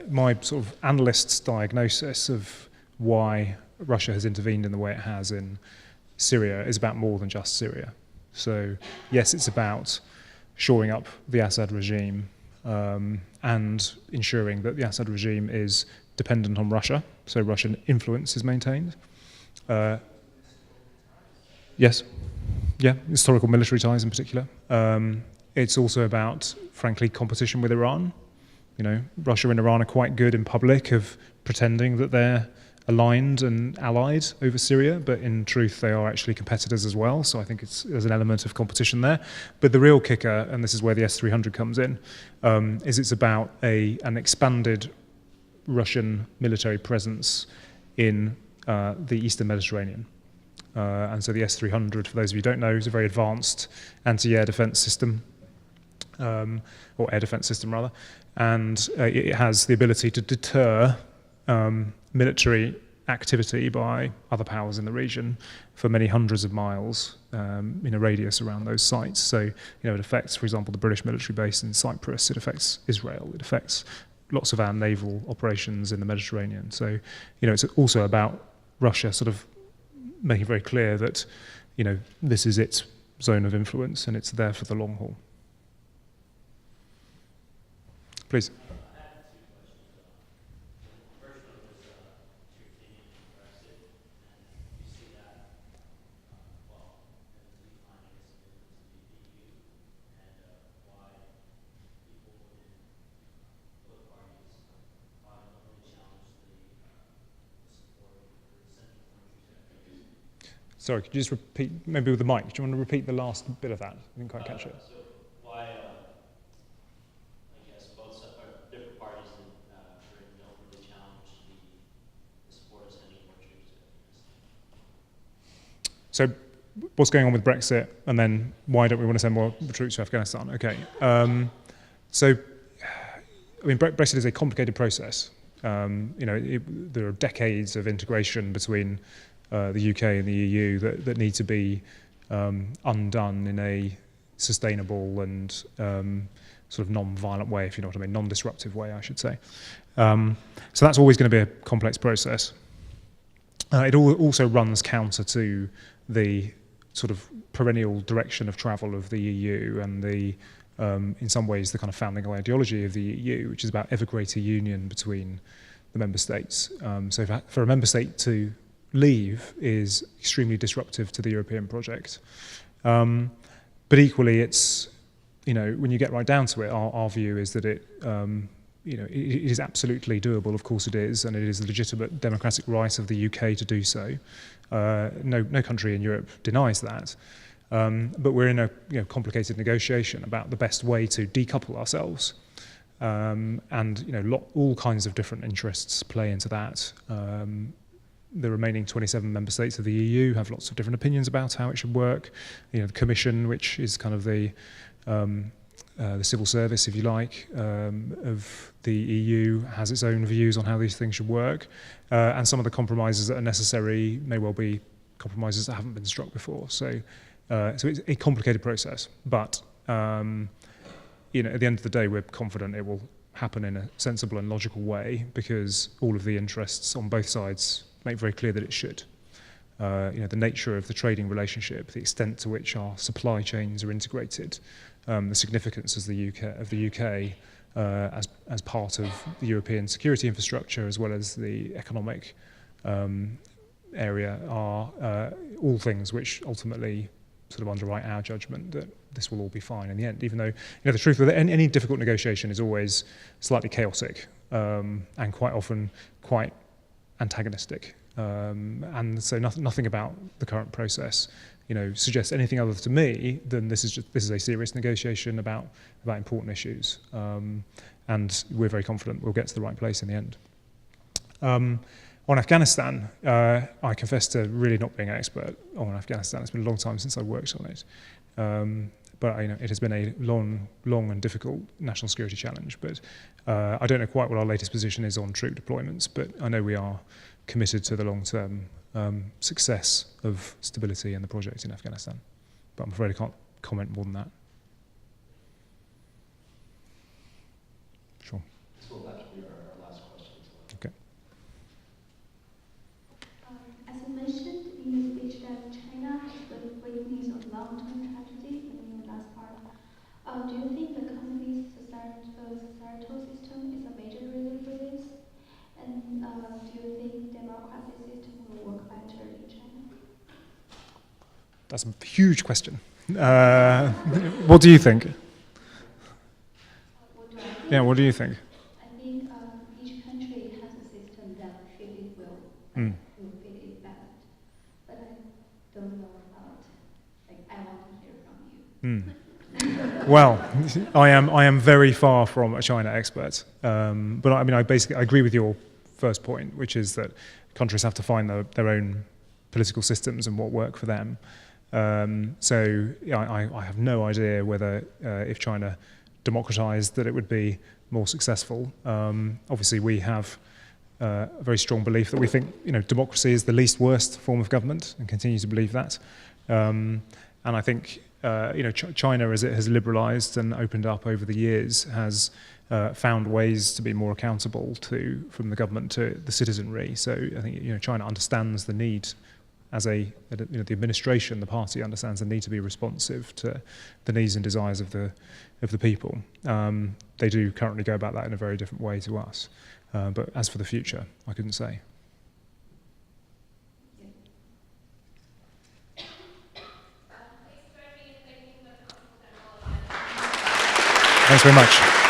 my sort of analyst's diagnosis of why Russia has intervened in the way it has in Syria is about more than just Syria. So yes, it's about shoring up the Assad regime and ensuring that the Assad regime is dependent on Russia, so Russian influence is maintained. Yes, yeah, historical military ties in particular. It's also about, frankly, competition with Iran. Russia and Iran are quite good in public of pretending that they're aligned and allied over Syria, but in truth they are actually competitors as well, so I think there's an element of competition there. But the real kicker, and this is where the S-300 comes in, is it's about an expanded Russian military presence in the Eastern Mediterranean. And so the S-300, for those of you who don't know, is a very advanced anti-air defense system, or air defense system rather, and it has the ability to deter military activity by other powers in the region for many hundreds of miles in a radius around those sites. So, it affects, for example, the British military base in Cyprus, it affects Israel, it affects lots of our naval operations in the Mediterranean. So, it's also about Russia sort of making very clear that, this is its zone of influence and it's there for the long haul. Please. Sorry, could you just repeat, maybe with the mic, do you want to repeat the last bit of that? I didn't quite catch it. So why, I guess, different parties don't really challenge the support of sending more troops to Afghanistan? So what's going on with Brexit, and then why don't we want to send more troops to Afghanistan? Okay. Brexit is a complicated process. There are decades of integration between the UK and the EU that need to be undone in a sustainable and sort of non-violent way, if you know what I mean, non-disruptive way, I should say. So that's always going to be a complex process. It also runs counter to the sort of perennial direction of travel of the EU and in some ways, the kind of founding ideology of the EU, which is about ever greater union between the member states. So for a member state to leave is extremely disruptive to the European project. But equally, it's, when you get right down to it, our view is that it is absolutely doable. Of course it is, and it is the legitimate democratic right of the UK to do so. No country in Europe denies that. But we're in a complicated negotiation about the best way to decouple ourselves. And all kinds of different interests play into that. The remaining 27 member states of the EU have lots of different opinions about how it should work. The Commission, which is kind of the civil service, if you like, of the EU, has its own views on how these things should work. And some of the compromises that are necessary may well be compromises that haven't been struck before. So it's a complicated process, but at the end of the day, we're confident it will happen in a sensible and logical way because all of the interests on both sides make very clear that it should. The nature of the trading relationship, the extent to which our supply chains are integrated, the significance of the UK as part of the European security infrastructure as well as the economic area are all things which ultimately sort of underwrite our judgment that this will all be fine in the end, even though the truth with any difficult negotiation is always slightly chaotic and quite often quite antagonistic. And so nothing about the current process suggests anything other to me than this is a serious negotiation about important issues. And we're very confident we'll get to the right place in the end. On Afghanistan, I confess to really not being an expert on Afghanistan. It's been a long time since I worked on it. But it has been a long and difficult national security challenge. But I don't know quite what our latest position is on troop deployments, but I know we are committed to the long-term success of stability in the project in Afghanistan. But I'm afraid I can't comment more than that. Sure. This will actually be our last question. Okay. As you mentioned in your speech that China has very great needs of long-term strategy in the last part, do you think the country's societal system is a major reason for this? And do you think democracy system will work better in China? That's a huge question. What do you think? What do I think? Yeah, what do you think? I think each country has a system that fit it well, will fit it best. But I don't know about, I want to hear from you. Well, I am very far from a China expert, but I agree with your first point, which is that countries have to find their own political systems and what work for them. So I have no idea whether if China democratized that it would be more successful. Obviously, we have a very strong belief that we think democracy is the least worst form of government and continue to believe that. And I think China, as it has liberalized and opened up over the years, has found ways to be more accountable from the government to the citizenry. So I think China understands the need as the administration, the party understands the need to be responsive to the needs and desires of the people. They do currently go about that in a very different way to us. But as for the future, I couldn't say. Thanks very much.